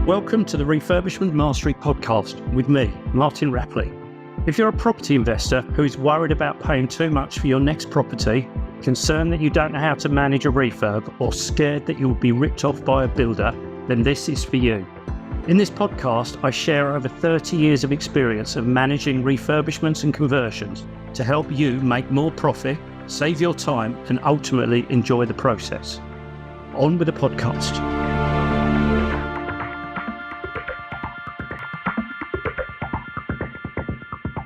Welcome to the Refurbishment Mastery podcast with me, Martin Rapley. If you're a property investor who is worried about paying too much for your next property, concerned that you don't know how to manage a refurb, or scared that you will be ripped off by a builder, then this is for you. In this podcast, I share over 30 years of experience of managing refurbishments and conversions to help you make more profit, save your time, and ultimately enjoy the process. On with the podcast.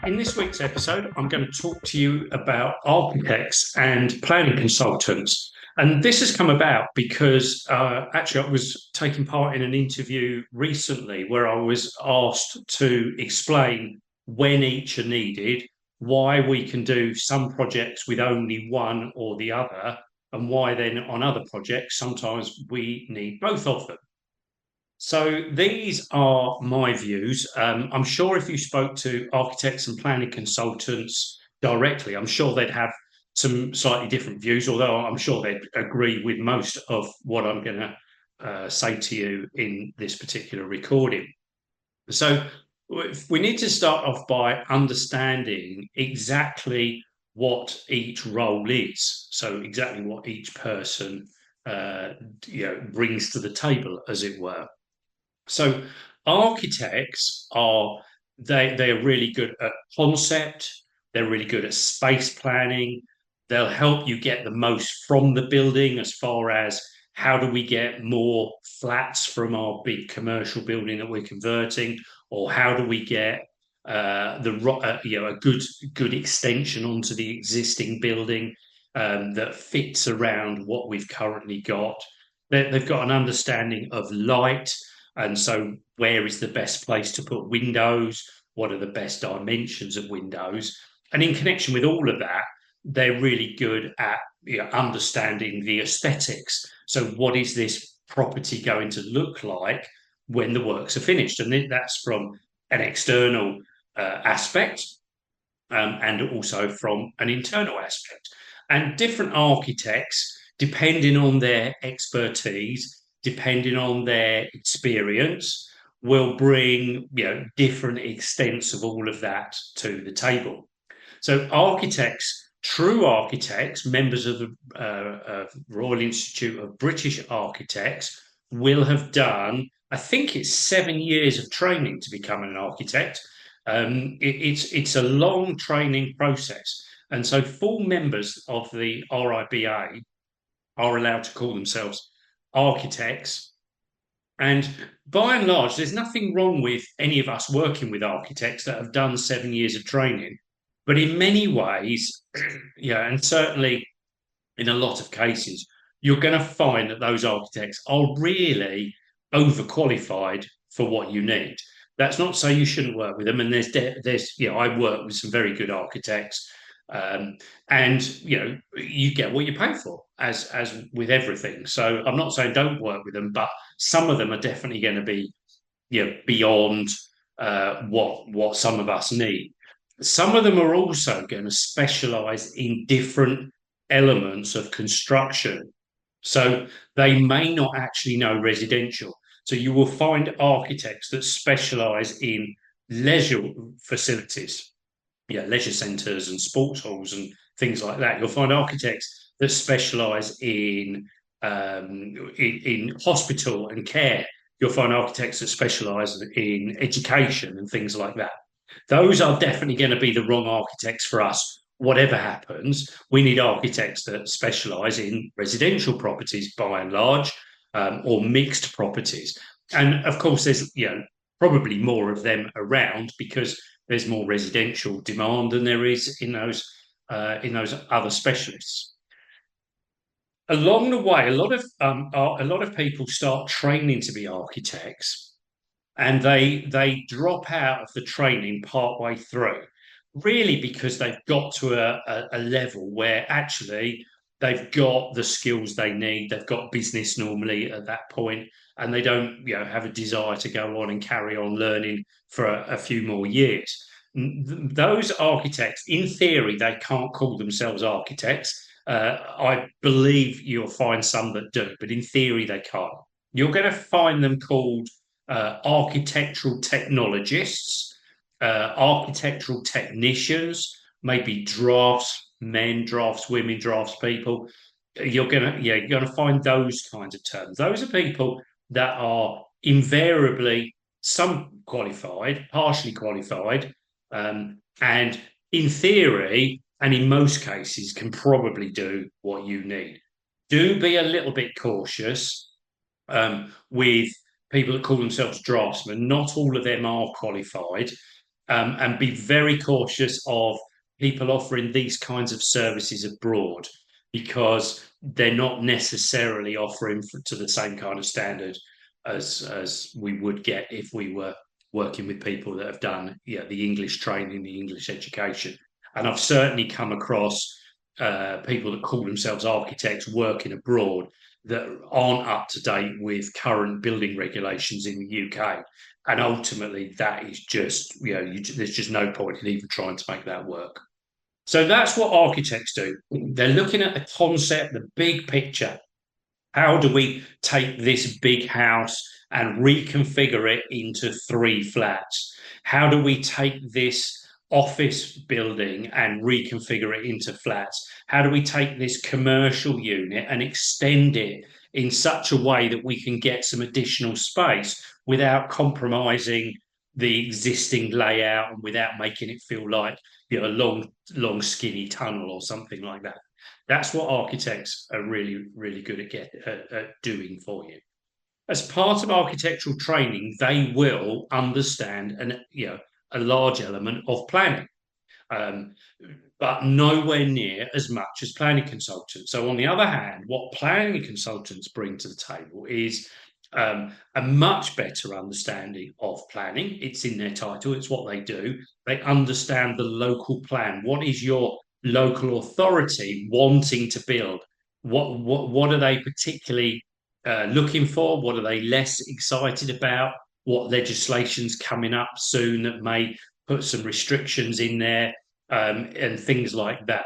In this week's episode, I'm going to talk to you about architects and planning consultants. And this has come about because actually I was taking part in an interview recently where I was asked to explain when each are needed, why we can do some projects with only one or the other, and why then on other projects sometimes we need both of them. So these are my views. I'm sure if you spoke to architects and planning consultants directly, I'm sure they'd have some slightly different views, although I'm sure they'd agree with most of what I'm going to say to you in this particular recording. So we need to start off by understanding exactly what each role is. So exactly what each person brings to the table, as it were. So architects they're really good at concept, they're really good at space planning, they'll help you get the most from the building as far as how do we get more flats from our big commercial building that we're converting, or how do we get a good extension onto the existing building that fits around what we've currently got. They've got an understanding of light. And so where is the best place to put windows? What are the best dimensions of windows? And in connection with all of that, they're really good at understanding the aesthetics. So what is this property going to look like when the works are finished? And that's from an external aspect and also from an internal aspect. And different architects, depending on their expertise, depending on their experience, will bring different extents of all of that to the table. So architects, true architects, members of the Royal Institute of British Architects, will have done, I think it's 7 years of training to become an architect. It's a long training process. And so full members of the RIBA are allowed to call themselves architects. And by and large, there's nothing wrong with any of us working with architects that have done 7 years of training. But in many ways, and certainly in a lot of cases, you're going to find that those architects are really overqualified for what you need. That's not to say you shouldn't work with them. And I work with some very good architects. And you get what you pay for, as with everything. So I'm not saying don't work with them, but some of them are definitely going to be beyond what some of us need. Some of them are also going to specialize in different elements of construction. So they may not actually know residential. So you will find architects that specialize in leisure facilities, leisure centres and sports halls and things like that. You'll find architects that specialise in hospital and care. You'll find architects that specialise in education and things like that. Those are definitely going to be the wrong architects for us. Whatever happens, we need architects that specialise in residential properties by and large, or mixed properties. And of course, there's probably more of them around because there's more residential demand than there is in those other specialists. Along the way, a lot of people start training to be architects, and they drop out of the training partway through, really because they've got to a level where actually they've got the skills they need. They've got business normally at that point, and they don't have a desire to go on and carry on learning for a few more years. Those architects, in theory, they can't call themselves architects. I believe you'll find some that do, but in theory they can't. You're going to find them called architectural technologists, architectural technicians, maybe draftsmen, draftswomen, draftspeople. You're gonna find those kinds of terms. Those are people that are invariably some qualified, partially qualified, and in theory, and in most cases, can probably do what you need. Do be a little bit cautious with people that call themselves draftsmen. Not all of them are qualified, and be very cautious of people offering these kinds of services abroad because they're not necessarily offering to the same kind of standard as we would get if we were working with people that have done the English training, the English education. And I've certainly come across people that call themselves architects working abroad that aren't up to date with current building regulations in the UK. And ultimately, that is just, there's just no point in even trying to make that work. So that's what architects do. They're looking at the concept, the big picture. How do we take this big house and reconfigure it into 3 flats? How do we take this office building and reconfigure it into flats? How do we take this commercial unit and extend it in such a way that we can get some additional space without compromising the existing layout and without making it feel like a long, skinny tunnel or something like that? That's what architects are really, really good at doing for you. As part of architectural training, they will understand a large element of planning, um, but nowhere near as much as planning consultants. So, on the other hand, what planning consultants bring to the table is a much better understanding of planning. It's in their title, it's what they do. They understand the local plan. What is your local authority wanting to build? What are they particularly looking for? What are they less excited about? What legislation's coming up soon that may put some restrictions in there, and things like that.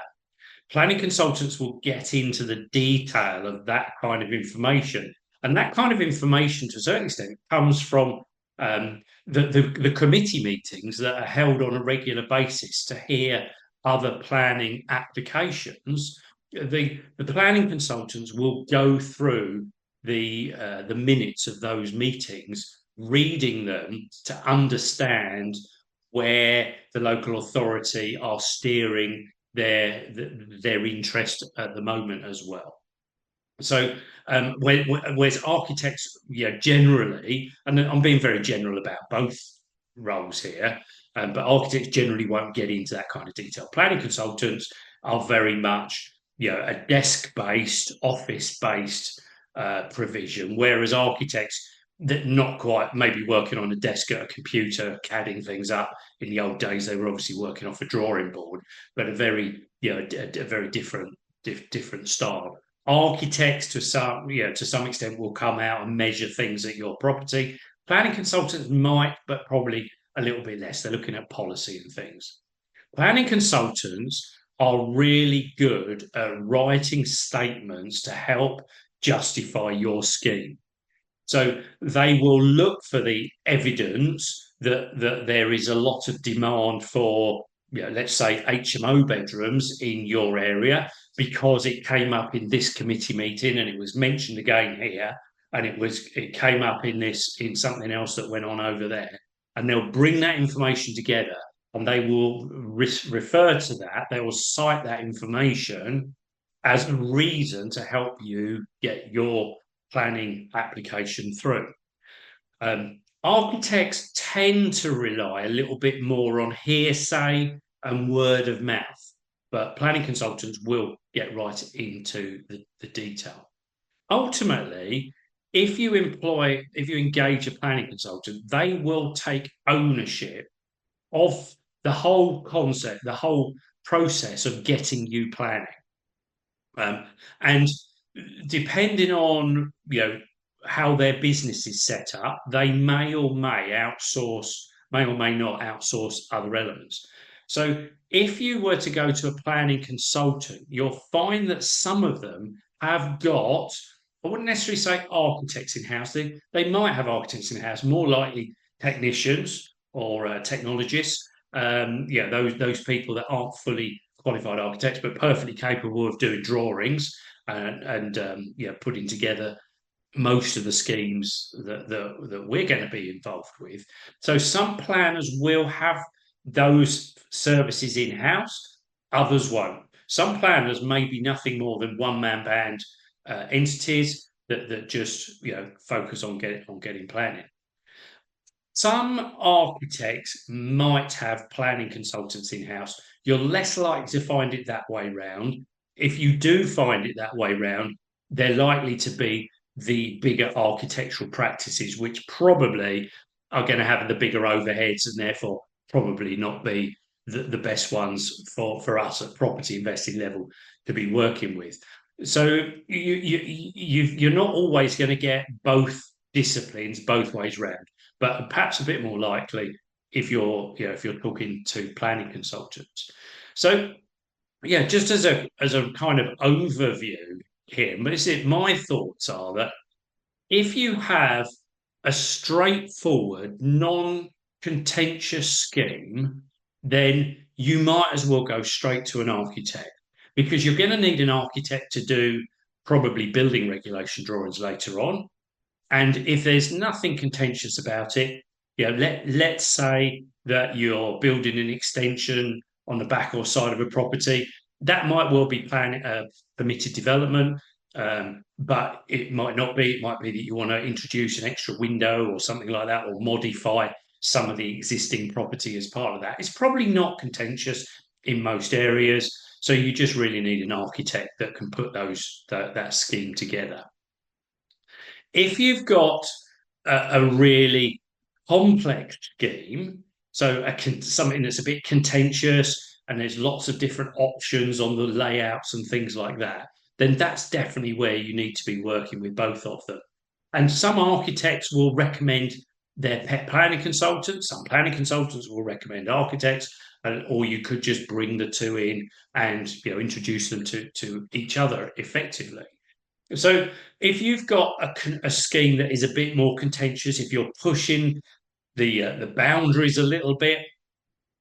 Planning consultants will get into the detail of that kind of information. And that kind of information, to a certain extent, comes from the committee meetings that are held on a regular basis to hear other planning applications. The planning consultants will go through the minutes of those meetings, reading them to understand where the local authority are steering their interest at the moment as well. So, whereas architects, generally, and I'm being very general about both roles here, but architects generally won't get into that kind of detail. Planning consultants are very much, a desk-based, office-based provision, whereas architects that not quite maybe working on a desk at a computer, CADing things up. In the old days, they were obviously working off a drawing board, but a very, a very different style. Architects to some extent will come out and measure things at your property. Planning consultants might, but probably a little bit less. They're looking at policy and things. Planning consultants are really good at writing statements to help justify your scheme. So they will look for the evidence that there is a lot of demand for, let's say, HMO bedrooms in your area because it came up in this committee meeting and it was mentioned again here, and it came up in something else that went on over there. And they'll bring that information together and they will refer to that. They will cite that information as a reason to help you get your planning application through. Architects tend to rely a little bit more on hearsay and word of mouth, but planning consultants will get right into the detail. Ultimately, if you engage a planning consultant, they will take ownership of the whole concept, the whole process of getting you planning. And depending on how their business is set up, they may or may not outsource other elements. So if you were to go to a planning consultant, you'll find that some of them have got I wouldn't necessarily say architects in house. They might have architects in house, more likely technicians or technologists. Yeah, those people that aren't fully qualified architects, but perfectly capable of doing drawings and yeah, putting together most of the schemes that we're going to be involved with. So some planners will have those services in house, others won't. Some planners may be nothing more than one man band entities that just focus on getting planning. Some architects might have planning consultants in house. You're less likely to find it that way round. If you do find it that way round, they're likely to be the bigger architectural practices, which probably are going to have the bigger overheads and therefore probably not be the best ones for us at property investing level to be working with. So you're not always going to get both disciplines both ways round, but perhaps a bit more likely if you're talking to planning consultants. So yeah, just as a kind of overview here, but my thoughts are that if you have a straightforward, non-contentious scheme, then you might as well go straight to an architect because you're going to need an architect to do probably building regulation drawings later on. And if there's nothing contentious about it, let's say that you're building an extension on the back or side of a property, that might well be permitted development, but it might not be. It might be that you want to introduce an extra window or something like that, or modify some of the existing property as part of that. It's probably not contentious in most areas, so you just really need an architect that can put that scheme together. If you've got a really complex scheme, so something that's a bit contentious and there's lots of different options on the layouts and things like that, then that's definitely where you need to be working with both of them. And some architects will recommend their pet planning consultants, some planning consultants will recommend architects, or you could just bring the two in and introduce them to each other effectively. So if you've got a scheme that is a bit more contentious, if you're pushing the boundaries a little bit,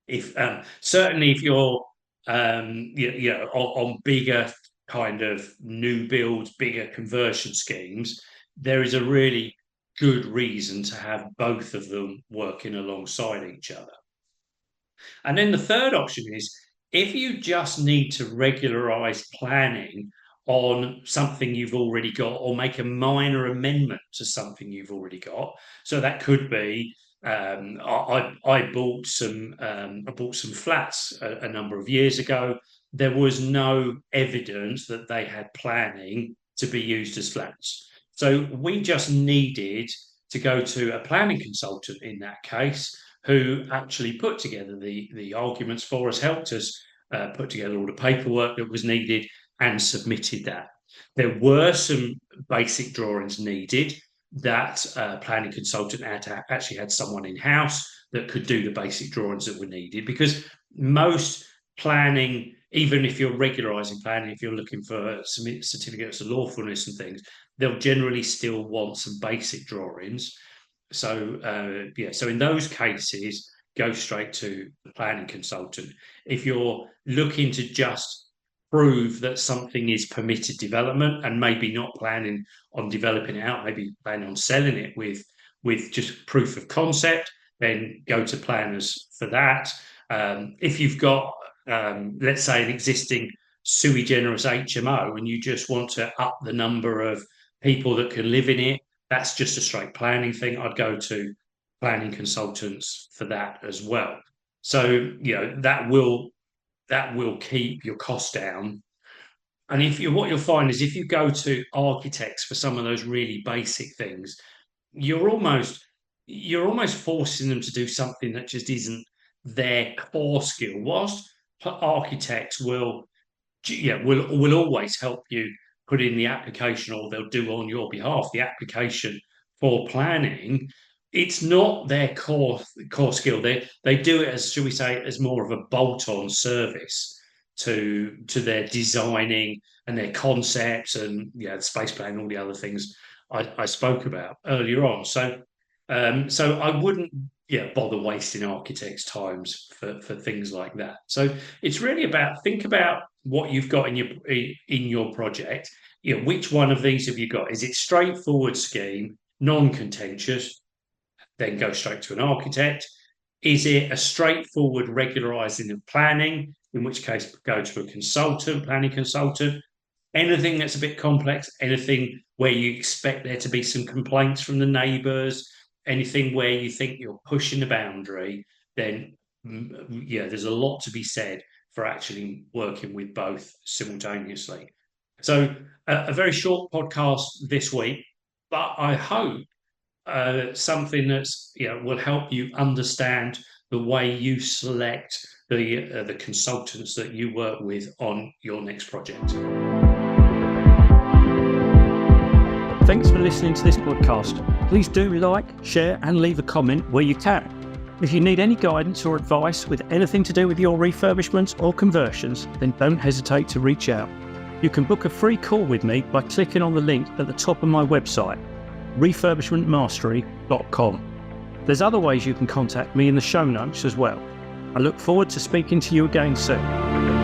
if certainly if you're on bigger kind of new builds, bigger conversion schemes, there is a really good reason to have both of them working alongside each other. And then the third option is if you just need to regularize planning on something you've already got or make a minor amendment to something you've already got. So that could be I bought some flats a number of years ago. There was no evidence that they had planning to be used as flats. So we just needed to go to a planning consultant in that case who actually put together the arguments for us, helped us put together all the paperwork that was needed and submitted that. There were some basic drawings needed that planning consultant actually had someone in house that could do the basic drawings that were needed because most planning, even if you're regularizing planning, if you're looking for certificates of lawfulness and things, they'll generally still want some basic drawings. So so in those cases, go straight to the planning consultant. If you're looking to just prove that something is permitted development and maybe not planning on developing it out, maybe planning on selling it with just proof of concept, then go to planners for that. If you've got, let's say, an existing sui generis HMO and you just want to up the number of people that can live in it, that's just a straight planning thing. I'd go to planning consultants for that as well. So that will keep your costs down. And what you'll find is if you go to architects for some of those really basic things, you're almost forcing them to do something that just isn't their core skill. Whilst architects will always help you put in the application, or they'll do on your behalf the application for planning. It's not their core skill. They do it as, shall we say, as more of a bolt-on service to their designing and their concepts and the space plan and all the other things I spoke about earlier on. So I wouldn't bother wasting architects' times for things like that. So it's really about think about what you've got in your project. Which one of these have you got? Is it straightforward scheme, non-contentious? Then go straight to an architect. Is it a straightforward regularizing of planning? In which case, go to a planning consultant. Anything that's a bit complex, anything where you expect there to be some complaints from the neighbours, anything where you think you're pushing the boundary, then there's a lot to be said for actually working with both simultaneously. So a very short podcast this week, but I hope something that's will help you understand the way you select the consultants that you work with on your next project. Thanks for listening to this podcast. Please do like, share and leave a comment where you can. If you need any guidance or advice with anything to do with your refurbishments or conversions, then don't hesitate to reach out. You can book a free call with me by clicking on the link at the top of my website, refurbishmentmastery.com. There's other ways you can contact me in the show notes as well. I look forward to speaking to you again soon.